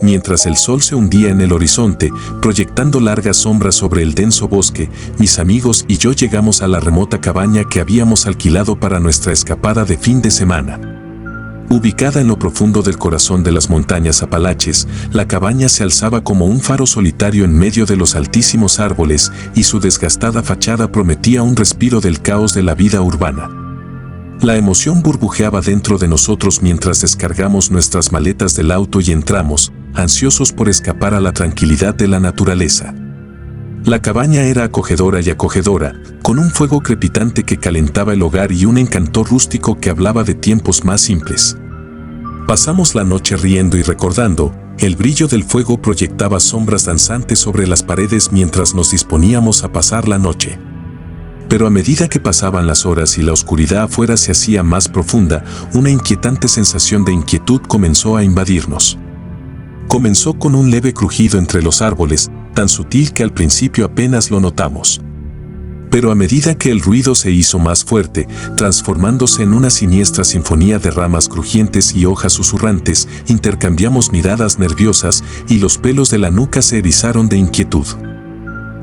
mientras el sol se hundía en el horizonte, proyectando largas sombras sobre el denso bosque, mis amigos y yo llegamos a la remota cabaña que habíamos alquilado para nuestra escapada de fin de semana. Ubicada en lo profundo del corazón de las montañas Apalaches, la cabaña se alzaba como un faro solitario en medio de los altísimos árboles y su desgastada fachada prometía un respiro del caos de la vida urbana. La emoción burbujeaba dentro de nosotros mientras descargamos nuestras maletas del auto y entramos, ansiosos por escapar a la tranquilidad de la naturaleza. La cabaña era acogedora, con un fuego crepitante que calentaba el hogar y un encanto rústico que hablaba de tiempos más simples. Pasamos la noche riendo y recordando, el brillo del fuego proyectaba sombras danzantes sobre las paredes mientras nos disponíamos a pasar la noche. Pero a medida que pasaban las horas y la oscuridad afuera se hacía más profunda, una inquietante sensación de inquietud comenzó a invadirnos. Comenzó con un leve crujido entre los árboles, tan sutil que al principio apenas lo notamos. Pero a medida que el ruido se hizo más fuerte, transformándose en una siniestra sinfonía de ramas crujientes y hojas susurrantes, intercambiamos miradas nerviosas y los pelos de la nuca se erizaron de inquietud.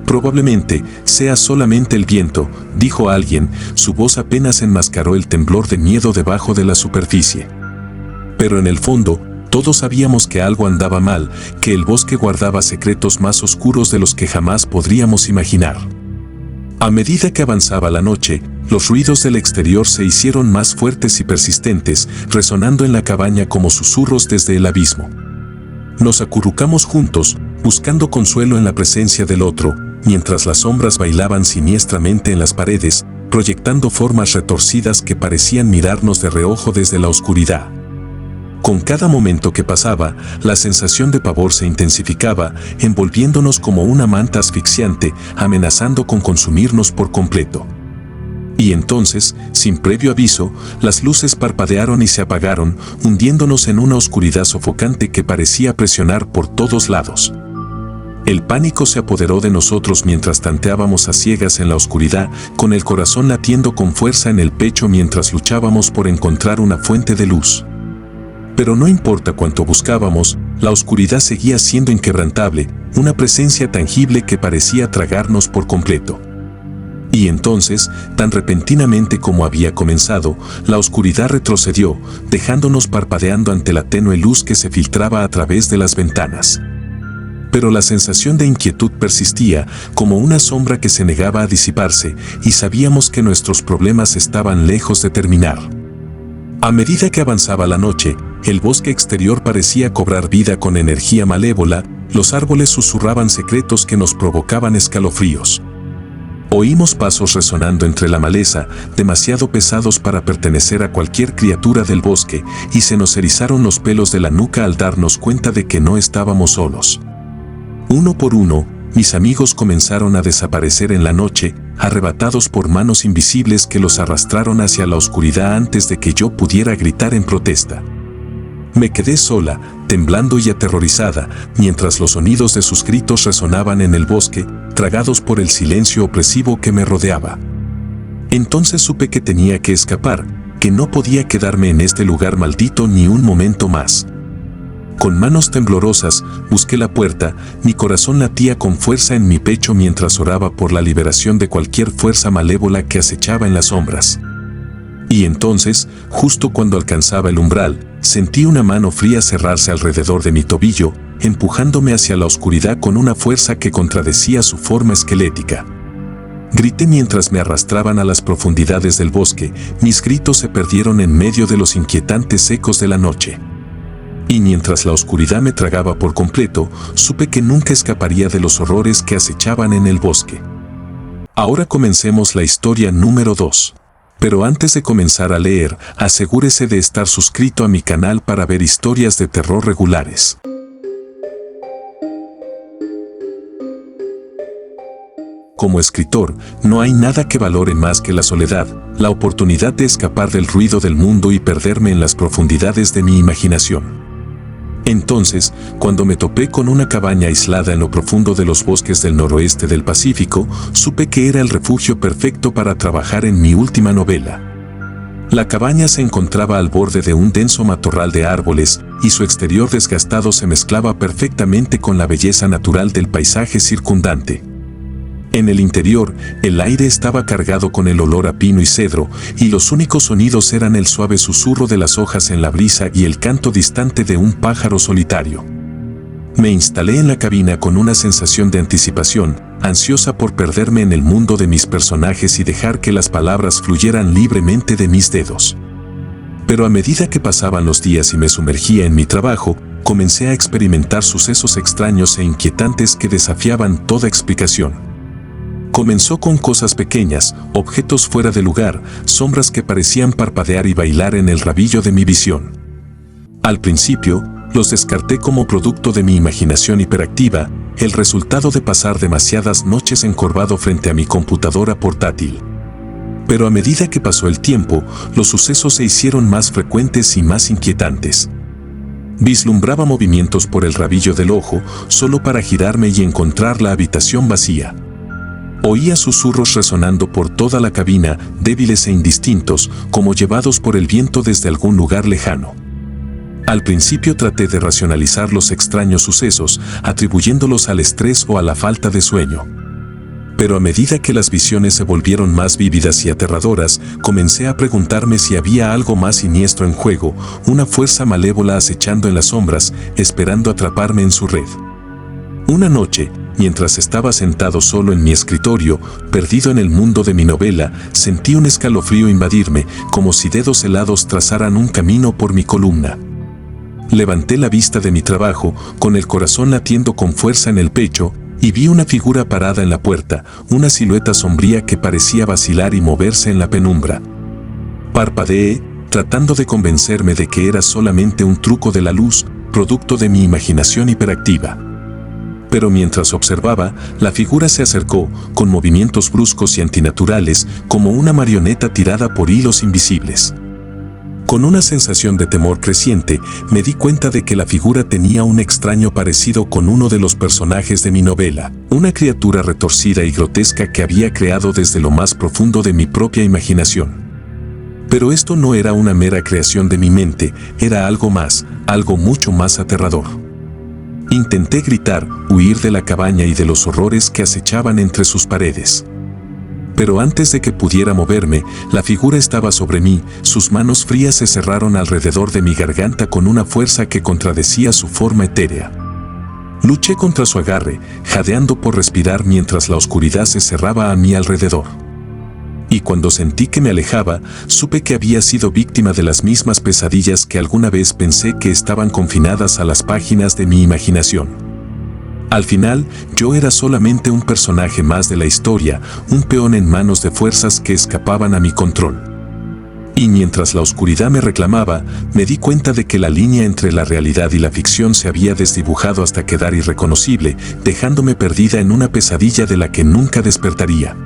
Probablemente sea solamente el viento, dijo alguien, su voz apenas enmascaró el temblor de miedo debajo de la superficie. Pero en el fondo, todos sabíamos que algo andaba mal, que el bosque guardaba secretos más oscuros de los que jamás podríamos imaginar. A medida que avanzaba la noche, los ruidos del exterior se hicieron más fuertes y persistentes, resonando en la cabaña como susurros desde el abismo. Nos acurrucamos juntos, buscando consuelo en la presencia del otro, mientras las sombras bailaban siniestramente en las paredes, proyectando formas retorcidas que parecían mirarnos de reojo desde la oscuridad. Con cada momento que pasaba, la sensación de pavor se intensificaba, envolviéndonos como una manta asfixiante, amenazando con consumirnos por completo. Y entonces, sin previo aviso, las luces parpadearon y se apagaron, hundiéndonos en una oscuridad sofocante que parecía presionar por todos lados. El pánico se apoderó de nosotros mientras tanteábamos a ciegas en la oscuridad, con el corazón latiendo con fuerza en el pecho mientras luchábamos por encontrar una fuente de luz. Pero no importa cuánto buscábamos, la oscuridad seguía siendo inquebrantable, una presencia tangible que parecía tragarnos por completo. Y entonces, tan repentinamente como había comenzado, la oscuridad retrocedió, dejándonos parpadeando ante la tenue luz que se filtraba a través de las ventanas. Pero la sensación de inquietud persistía, como una sombra que se negaba a disiparse, y sabíamos que nuestros problemas estaban lejos de terminar. A medida que avanzaba la noche, el bosque exterior parecía cobrar vida con energía malévola, los árboles susurraban secretos que nos provocaban escalofríos. Oímos pasos resonando entre la maleza, demasiado pesados para pertenecer a cualquier criatura del bosque, y se nos erizaron los pelos de la nuca al darnos cuenta de que no estábamos solos. Uno por uno, mis amigos comenzaron a desaparecer en la noche, arrebatados por manos invisibles que los arrastraron hacia la oscuridad antes de que yo pudiera gritar en protesta. Me quedé sola, temblando y aterrorizada, mientras los sonidos de sus gritos resonaban en el bosque, tragados por el silencio opresivo que me rodeaba. Entonces supe que tenía que escapar, que no podía quedarme en este lugar maldito ni un momento más. Con manos temblorosas, busqué la puerta, mi corazón latía con fuerza en mi pecho mientras oraba por la liberación de cualquier fuerza malévola que acechaba en las sombras. Y entonces, justo cuando alcanzaba el umbral, sentí una mano fría cerrarse alrededor de mi tobillo, empujándome hacia la oscuridad con una fuerza que contradecía su forma esquelética. Grité mientras me arrastraban a las profundidades del bosque, mis gritos se perdieron en medio de los inquietantes ecos de la noche. Y mientras la oscuridad me tragaba por completo, supe que nunca escaparía de los horrores que acechaban en el bosque. Ahora comencemos la historia número 2. Pero antes de comenzar a leer, asegúrese de estar suscrito a mi canal para ver historias de terror regulares. Como escritor, no hay nada que valore más que la soledad, la oportunidad de escapar del ruido del mundo y perderme en las profundidades de mi imaginación. Entonces, cuando me topé con una cabaña aislada en lo profundo de los bosques del noroeste del Pacífico, supe que era el refugio perfecto para trabajar en mi última novela. La cabaña se encontraba al borde de un denso matorral de árboles y su exterior desgastado se mezclaba perfectamente con la belleza natural del paisaje circundante. En el interior, el aire estaba cargado con el olor a pino y cedro, y los únicos sonidos eran el suave susurro de las hojas en la brisa y el canto distante de un pájaro solitario. Me instalé en la cabina con una sensación de anticipación, ansiosa por perderme en el mundo de mis personajes y dejar que las palabras fluyeran libremente de mis dedos. Pero a medida que pasaban los días y me sumergía en mi trabajo, comencé a experimentar sucesos extraños e inquietantes que desafiaban toda explicación. Comenzó con cosas pequeñas, objetos fuera de lugar, sombras que parecían parpadear y bailar en el rabillo de mi visión. Al principio, los descarté como producto de mi imaginación hiperactiva, el resultado de pasar demasiadas noches encorvado frente a mi computadora portátil. Pero a medida que pasó el tiempo, los sucesos se hicieron más frecuentes y más inquietantes. Vislumbraba movimientos por el rabillo del ojo, solo para girarme y encontrar la habitación vacía. Oía susurros resonando por toda la cabina, débiles e indistintos, como llevados por el viento desde algún lugar lejano. Al principio traté de racionalizar los extraños sucesos, atribuyéndolos al estrés o a la falta de sueño. Pero a medida que las visiones se volvieron más vívidas y aterradoras, comencé a preguntarme si había algo más siniestro en juego, una fuerza malévola acechando en las sombras, esperando atraparme en su red. Una noche, mientras estaba sentado solo en mi escritorio, perdido en el mundo de mi novela, sentí un escalofrío invadirme, como si dedos helados trazaran un camino por mi columna. Levanté la vista de mi trabajo, con el corazón latiendo con fuerza en el pecho, y vi una figura parada en la puerta, una silueta sombría que parecía vacilar y moverse en la penumbra. Parpadeé, tratando de convencerme de que era solamente un truco de la luz, producto de mi imaginación hiperactiva. Pero mientras observaba, la figura se acercó, con movimientos bruscos y antinaturales, como una marioneta tirada por hilos invisibles. Con una sensación de temor creciente, me di cuenta de que la figura tenía un extraño parecido con uno de los personajes de mi novela, una criatura retorcida y grotesca que había creado desde lo más profundo de mi propia imaginación. Pero esto no era una mera creación de mi mente, era algo más, algo mucho más aterrador. Intenté gritar, huir de la cabaña y de los horrores que acechaban entre sus paredes. Pero antes de que pudiera moverme, la figura estaba sobre mí, sus manos frías se cerraron alrededor de mi garganta con una fuerza que contradecía su forma etérea. Luché contra su agarre, jadeando por respirar mientras la oscuridad se cerraba a mi alrededor. Y cuando sentí que me alejaba, supe que había sido víctima de las mismas pesadillas que alguna vez pensé que estaban confinadas a las páginas de mi imaginación. Al final, yo era solamente un personaje más de la historia, un peón en manos de fuerzas que escapaban a mi control. Y mientras la oscuridad me reclamaba, me di cuenta de que la línea entre la realidad y la ficción se había desdibujado hasta quedar irreconocible, dejándome perdida en una pesadilla de la que nunca despertaría.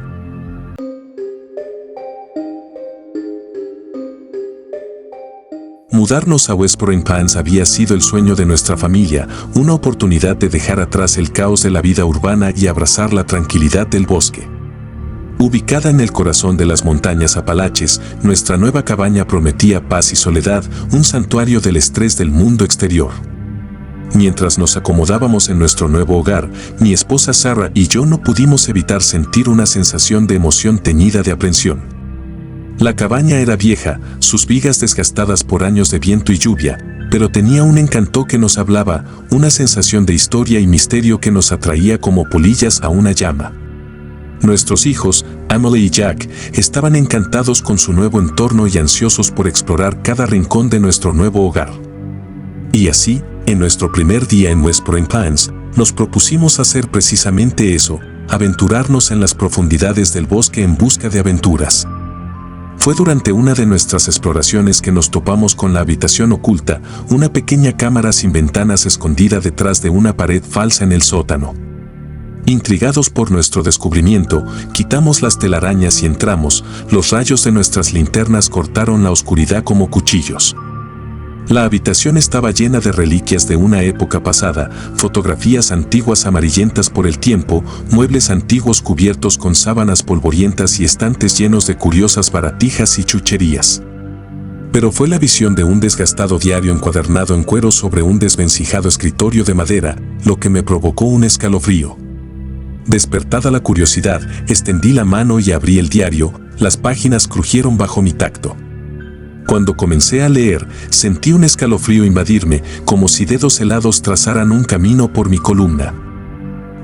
Mudarnos a West Point Pines había sido el sueño de nuestra familia, una oportunidad de dejar atrás el caos de la vida urbana y abrazar la tranquilidad del bosque. Ubicada en el corazón de las montañas Apalaches, nuestra nueva cabaña prometía paz y soledad, un santuario del estrés del mundo exterior. Mientras nos acomodábamos en nuestro nuevo hogar, mi esposa Sarah y yo no pudimos evitar sentir una sensación de emoción teñida de aprensión. La cabaña era vieja, sus vigas desgastadas por años de viento y lluvia, pero tenía un encanto que nos hablaba, una sensación de historia y misterio que nos atraía como polillas a una llama. Nuestros hijos, Emily y Jack, estaban encantados con su nuevo entorno y ansiosos por explorar cada rincón de nuestro nuevo hogar. Y así, en nuestro primer día en West Point Pines, nos propusimos hacer precisamente eso, aventurarnos en las profundidades del bosque en busca de aventuras. Fue durante una de nuestras exploraciones que nos topamos con la habitación oculta, una pequeña cámara sin ventanas escondida detrás de una pared falsa en el sótano. Intrigados por nuestro descubrimiento, quitamos las telarañas y entramos, los rayos de nuestras linternas cortaron la oscuridad como cuchillos. La habitación estaba llena de reliquias de una época pasada, fotografías antiguas amarillentas por el tiempo, muebles antiguos cubiertos con sábanas polvorientas y estantes llenos de curiosas baratijas y chucherías. Pero fue la visión de un desgastado diario encuadernado en cuero sobre un desvencijado escritorio de madera lo que me provocó un escalofrío. Despertada la curiosidad, extendí la mano y abrí el diario. Las páginas crujieron bajo mi tacto. Cuando comencé a leer, sentí un escalofrío invadirme, como si dedos helados trazaran un camino por mi columna.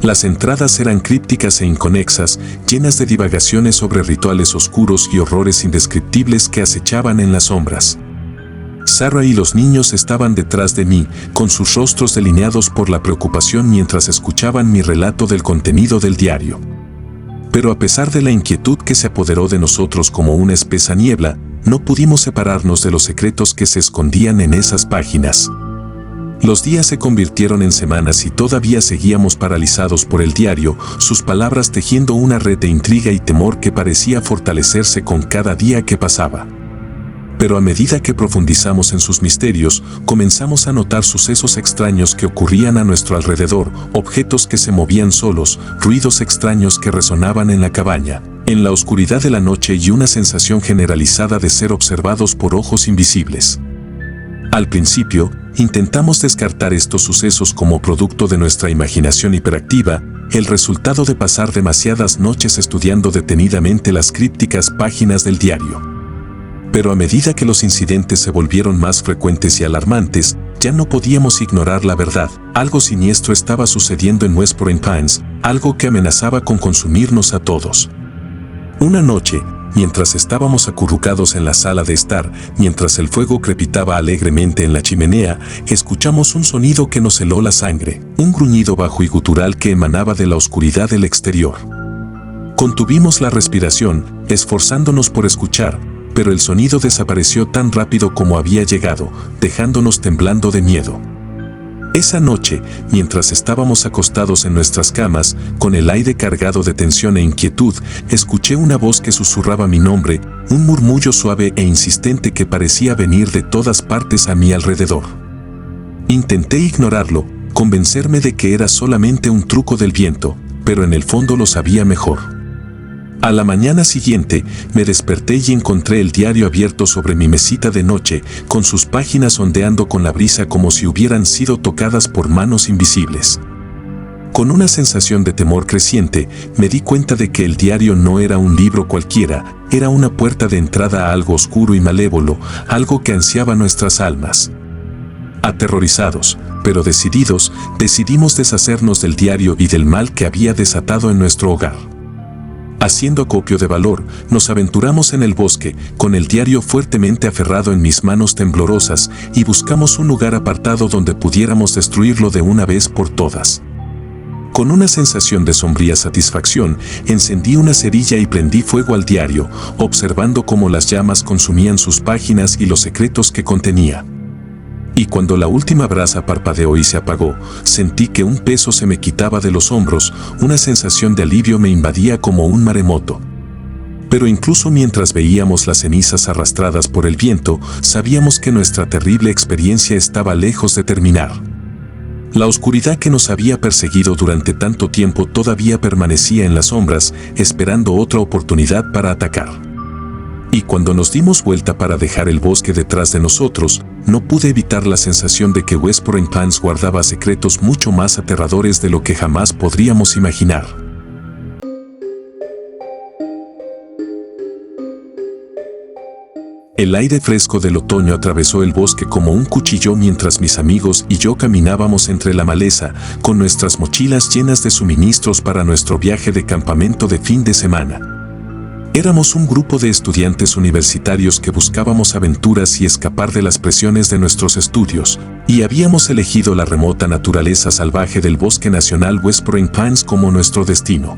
Las entradas eran crípticas e inconexas, llenas de divagaciones sobre rituales oscuros y horrores indescriptibles que acechaban en las sombras. Sarah y los niños estaban detrás de mí, con sus rostros delineados por la preocupación mientras escuchaban mi relato del contenido del diario. Pero a pesar de la inquietud que se apoderó de nosotros como una espesa niebla, no pudimos separarnos de los secretos que se escondían en esas páginas. Los días se convirtieron en semanas y todavía seguíamos paralizados por el diario, sus palabras tejiendo una red de intriga y temor que parecía fortalecerse con cada día que pasaba. Pero a medida que profundizamos en sus misterios, comenzamos a notar sucesos extraños que ocurrían a nuestro alrededor, objetos que se movían solos, ruidos extraños que resonaban en la cabaña, en la oscuridad de la noche y una sensación generalizada de ser observados por ojos invisibles. Al principio, intentamos descartar estos sucesos como producto de nuestra imaginación hiperactiva, el resultado de pasar demasiadas noches estudiando detenidamente las crípticas páginas del diario. Pero a medida que los incidentes se volvieron más frecuentes y alarmantes, ya no podíamos ignorar la verdad. Algo siniestro estaba sucediendo en West Point Pines, algo que amenazaba con consumirnos a todos. Una noche, mientras estábamos acurrucados en la sala de estar, mientras el fuego crepitaba alegremente en la chimenea, escuchamos un sonido que nos heló la sangre, un gruñido bajo y gutural que emanaba de la oscuridad del exterior. Contuvimos la respiración, esforzándonos por escuchar, pero el sonido desapareció tan rápido como había llegado, dejándonos temblando de miedo. Esa noche, mientras estábamos acostados en nuestras camas, con el aire cargado de tensión e inquietud, escuché una voz que susurraba mi nombre, un murmullo suave e insistente que parecía venir de todas partes a mi alrededor. Intenté ignorarlo, convencerme de que era solamente un truco del viento, pero en el fondo lo sabía mejor. A la mañana siguiente, me desperté y encontré el diario abierto sobre mi mesita de noche, con sus páginas ondeando con la brisa como si hubieran sido tocadas por manos invisibles. Con una sensación de temor creciente, me di cuenta de que el diario no era un libro cualquiera, era una puerta de entrada a algo oscuro y malévolo, algo que ansiaba nuestras almas. Aterrorizados, pero decididos, decidimos deshacernos del diario y del mal que había desatado en nuestro hogar. Haciendo acopio de valor, nos aventuramos en el bosque, con el diario fuertemente aferrado en mis manos temblorosas, y buscamos un lugar apartado donde pudiéramos destruirlo de una vez por todas. Con una sensación de sombría satisfacción, encendí una cerilla y prendí fuego al diario, observando cómo las llamas consumían sus páginas y los secretos que contenía. Y cuando la última brasa parpadeó y se apagó, sentí que un peso se me quitaba de los hombros, una sensación de alivio me invadía como un maremoto. Pero incluso mientras veíamos las cenizas arrastradas por el viento, sabíamos que nuestra terrible experiencia estaba lejos de terminar. La oscuridad que nos había perseguido durante tanto tiempo todavía permanecía en las sombras, esperando otra oportunidad para atacar. Y cuando nos dimos vuelta para dejar el bosque detrás de nosotros, no pude evitar la sensación de que West Point Pines guardaba secretos mucho más aterradores de lo que jamás podríamos imaginar. El aire fresco del otoño atravesó el bosque como un cuchillo mientras mis amigos y yo caminábamos entre la maleza, con nuestras mochilas llenas de suministros para nuestro viaje de campamento de fin de semana. Éramos un grupo de estudiantes universitarios que buscábamos aventuras y escapar de las presiones de nuestros estudios, y habíamos elegido la remota naturaleza salvaje del Bosque Nacional West Point Pines como nuestro destino.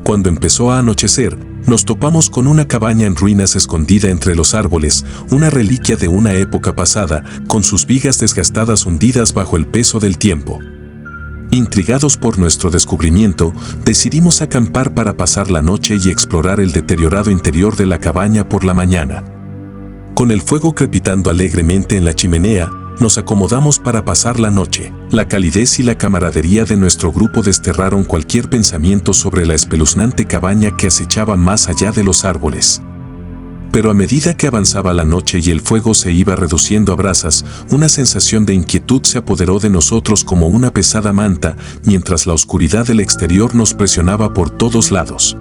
Cuando empezó a anochecer, nos topamos con una cabaña en ruinas escondida entre los árboles, una reliquia de una época pasada, con sus vigas desgastadas hundidas bajo el peso del tiempo. Intrigados por nuestro descubrimiento, decidimos acampar para pasar la noche y explorar el deteriorado interior de la cabaña por la mañana. Con el fuego crepitando alegremente en la chimenea, nos acomodamos para pasar la noche. La calidez y la camaradería de nuestro grupo desterraron cualquier pensamiento sobre la espeluznante cabaña que acechaba más allá de los árboles. Pero a medida que avanzaba la noche y el fuego se iba reduciendo a brasas, una sensación de inquietud se apoderó de nosotros como una pesada manta, mientras la oscuridad del exterior nos presionaba por todos lados.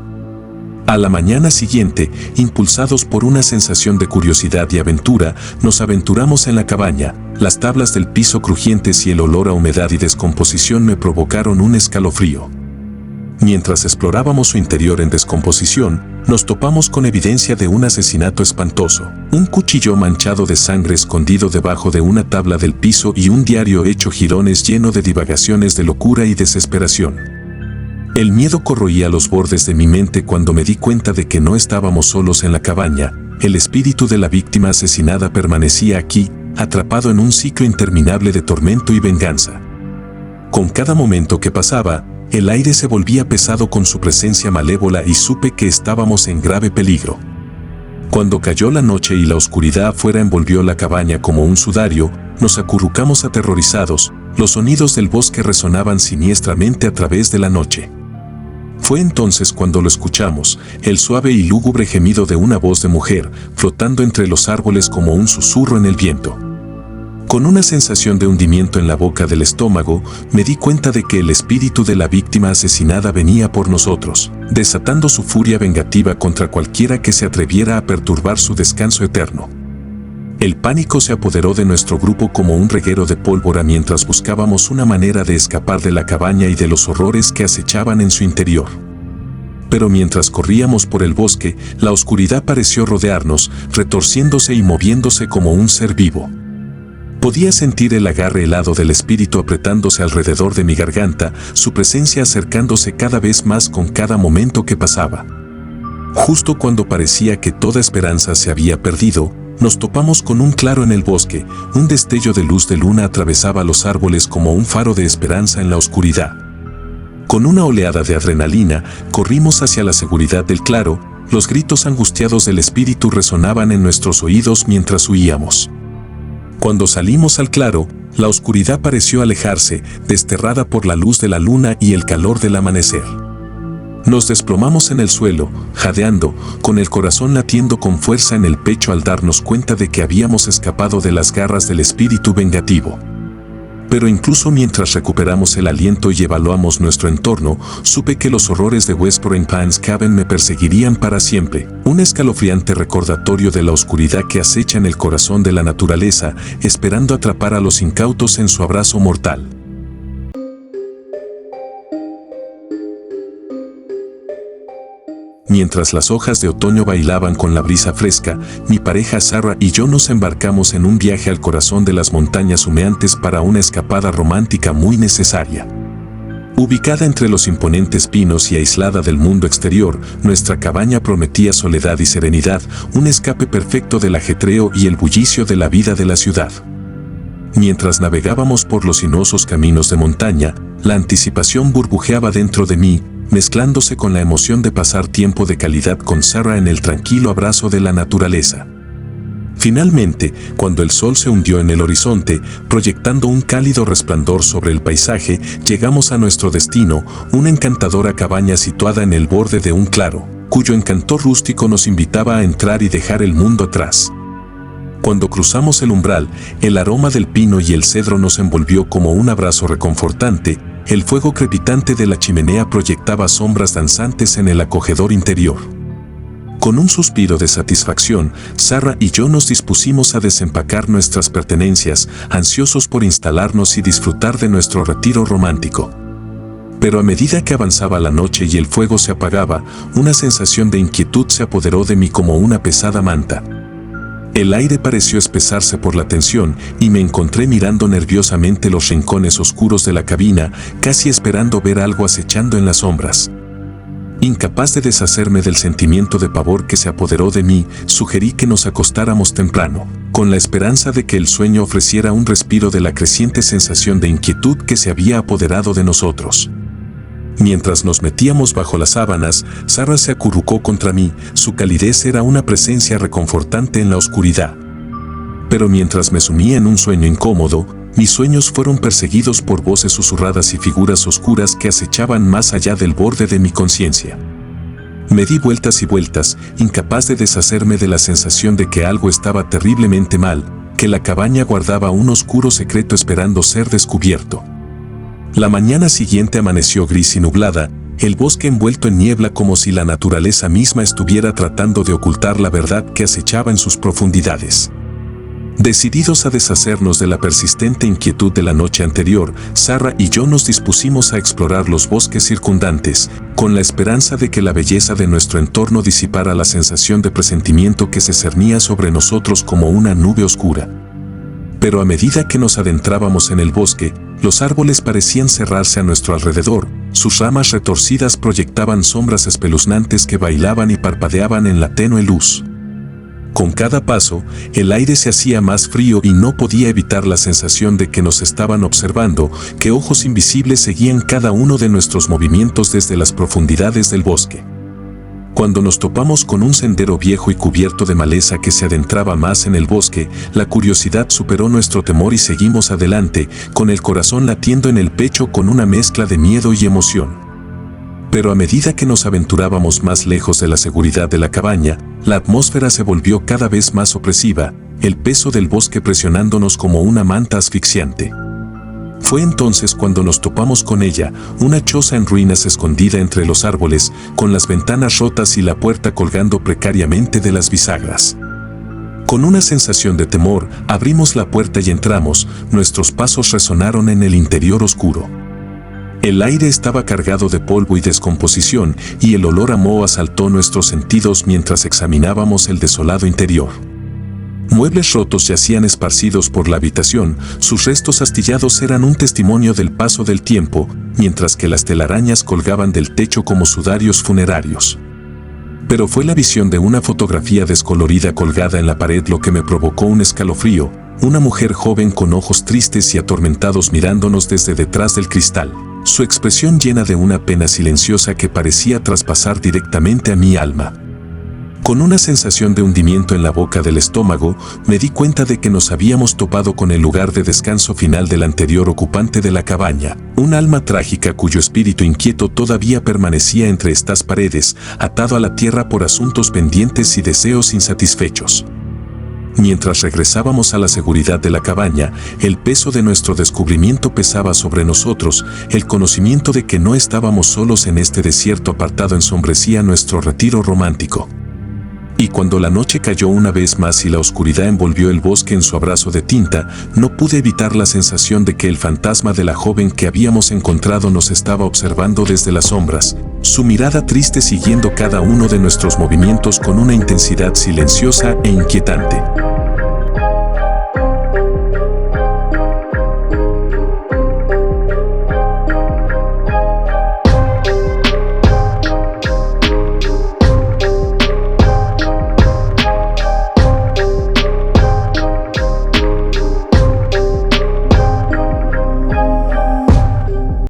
A la mañana siguiente, impulsados por una sensación de curiosidad y aventura, nos aventuramos en la cabaña. Las tablas del piso crujientes y el olor a humedad y descomposición me provocaron un escalofrío. Mientras explorábamos su interior en descomposición, nos topamos con evidencia de un asesinato espantoso. Un cuchillo manchado de sangre escondido debajo de una tabla del piso y un diario hecho jirones lleno de divagaciones de locura y desesperación. El miedo corroía los bordes de mi mente cuando me di cuenta de que no estábamos solos en la cabaña. El espíritu de la víctima asesinada permanecía aquí, atrapado en un ciclo interminable de tormento y venganza. Con cada momento que pasaba, el aire se volvía pesado con su presencia malévola y supe que estábamos en grave peligro. Cuando cayó la noche y la oscuridad afuera envolvió la cabaña como un sudario, nos acurrucamos aterrorizados. Los sonidos del bosque resonaban siniestramente a través de la noche. Fue entonces cuando lo escuchamos, el suave y lúgubre gemido de una voz de mujer, flotando entre los árboles como un susurro en el viento. Con una sensación de hundimiento en la boca del estómago, me di cuenta de que el espíritu de la víctima asesinada venía por nosotros, desatando su furia vengativa contra cualquiera que se atreviera a perturbar su descanso eterno. El pánico se apoderó de nuestro grupo como un reguero de pólvora mientras buscábamos una manera de escapar de la cabaña y de los horrores que acechaban en su interior. Pero mientras corríamos por el bosque, la oscuridad pareció rodearnos, retorciéndose y moviéndose como un ser vivo. Podía sentir el agarre helado del espíritu apretándose alrededor de mi garganta, su presencia acercándose cada vez más con cada momento que pasaba. Justo cuando parecía que toda esperanza se había perdido, nos topamos con un claro en el bosque. Un destello de luz de luna atravesaba los árboles como un faro de esperanza en la oscuridad. Con una oleada de adrenalina, corrimos hacia la seguridad del claro. Los gritos angustiados del espíritu resonaban en nuestros oídos mientras huíamos. Cuando salimos al claro, la oscuridad pareció alejarse, desterrada por la luz de la luna y el calor del amanecer. Nos desplomamos en el suelo, jadeando, con el corazón latiendo con fuerza en el pecho al darnos cuenta de que habíamos escapado de las garras del espíritu vengativo. Pero incluso mientras recuperamos el aliento y evaluamos nuestro entorno, supe que los horrores de Whispering Pines Cabin me perseguirían para siempre. Un escalofriante recordatorio de la oscuridad que acecha en el corazón de la naturaleza, esperando atrapar a los incautos en su abrazo mortal. Mientras las hojas de otoño bailaban con la brisa fresca, mi pareja Sarah y yo nos embarcamos en un viaje al corazón de las montañas humeantes para una escapada romántica muy necesaria. Ubicada entre los imponentes pinos y aislada del mundo exterior, nuestra cabaña prometía soledad y serenidad, un escape perfecto del ajetreo y el bullicio de la vida de la ciudad. Mientras navegábamos por los sinuosos caminos de montaña, la anticipación burbujeaba dentro de mí, mezclándose con la emoción de pasar tiempo de calidad con Sarah en el tranquilo abrazo de la naturaleza. Finalmente, cuando el sol se hundió en el horizonte, proyectando un cálido resplandor sobre el paisaje, llegamos a nuestro destino, una encantadora cabaña situada en el borde de un claro, cuyo encanto rústico nos invitaba a entrar y dejar el mundo atrás. Cuando cruzamos el umbral, el aroma del pino y el cedro nos envolvió como un abrazo reconfortante. El fuego crepitante de la chimenea proyectaba sombras danzantes en el acogedor interior. Con un suspiro de satisfacción, Sarah y yo nos dispusimos a desempacar nuestras pertenencias, ansiosos por instalarnos y disfrutar de nuestro retiro romántico. Pero a medida que avanzaba la noche y el fuego se apagaba, una sensación de inquietud se apoderó de mí como una pesada manta. El aire pareció espesarse por la tensión y me encontré mirando nerviosamente los rincones oscuros de la cabina, casi esperando ver algo acechando en las sombras. Incapaz de deshacerme del sentimiento de pavor que se apoderó de mí, sugerí que nos acostáramos temprano, con la esperanza de que el sueño ofreciera un respiro de la creciente sensación de inquietud que se había apoderado de nosotros. Mientras nos metíamos bajo las sábanas, Sarah se acurrucó contra mí, su calidez era una presencia reconfortante en la oscuridad. Pero mientras me sumía en un sueño incómodo, mis sueños fueron perseguidos por voces susurradas y figuras oscuras que acechaban más allá del borde de mi conciencia. Me di vueltas y vueltas, incapaz de deshacerme de la sensación de que algo estaba terriblemente mal, que la cabaña guardaba un oscuro secreto esperando ser descubierto. La mañana siguiente amaneció gris y nublada, el bosque envuelto en niebla como si la naturaleza misma estuviera tratando de ocultar la verdad que acechaba en sus profundidades. Decididos a deshacernos de la persistente inquietud de la noche anterior, Sarah y yo nos dispusimos a explorar los bosques circundantes, con la esperanza de que la belleza de nuestro entorno disipara la sensación de presentimiento que se cernía sobre nosotros como una nube oscura. Pero a medida que nos adentrábamos en el bosque, los árboles parecían cerrarse a nuestro alrededor, sus ramas retorcidas proyectaban sombras espeluznantes que bailaban y parpadeaban en la tenue luz. Con cada paso, el aire se hacía más frío y no podía evitar la sensación de que nos estaban observando, que ojos invisibles seguían cada uno de nuestros movimientos desde las profundidades del bosque. Cuando nos topamos con un sendero viejo y cubierto de maleza que se adentraba más en el bosque, la curiosidad superó nuestro temor y seguimos adelante, con el corazón latiendo en el pecho con una mezcla de miedo y emoción. Pero a medida que nos aventurábamos más lejos de la seguridad de la cabaña, la atmósfera se volvió cada vez más opresiva, el peso del bosque presionándonos como una manta asfixiante. Fue entonces cuando nos topamos con ella, una choza en ruinas escondida entre los árboles, con las ventanas rotas y la puerta colgando precariamente de las bisagras. Con una sensación de temor, abrimos la puerta y entramos, nuestros pasos resonaron en el interior oscuro. El aire estaba cargado de polvo y descomposición, y el olor a moho asaltó nuestros sentidos mientras examinábamos el desolado interior. Muebles rotos yacían esparcidos por la habitación, sus restos astillados eran un testimonio del paso del tiempo, mientras que las telarañas colgaban del techo como sudarios funerarios. Pero fue la visión de una fotografía descolorida colgada en la pared lo que me provocó un escalofrío, una mujer joven con ojos tristes y atormentados mirándonos desde detrás del cristal, su expresión llena de una pena silenciosa que parecía traspasar directamente a mi alma. Con una sensación de hundimiento en la boca del estómago, me di cuenta de que nos habíamos topado con el lugar de descanso final del anterior ocupante de la cabaña, un alma trágica cuyo espíritu inquieto todavía permanecía entre estas paredes, atado a la tierra por asuntos pendientes y deseos insatisfechos. Mientras regresábamos a la seguridad de la cabaña, el peso de nuestro descubrimiento pesaba sobre nosotros, el conocimiento de que no estábamos solos en este desierto apartado ensombrecía nuestro retiro romántico. Y cuando la noche cayó una vez más y la oscuridad envolvió el bosque en su abrazo de tinta, no pude evitar la sensación de que el fantasma de la joven que habíamos encontrado nos estaba observando desde las sombras, su mirada triste siguiendo cada uno de nuestros movimientos con una intensidad silenciosa e inquietante.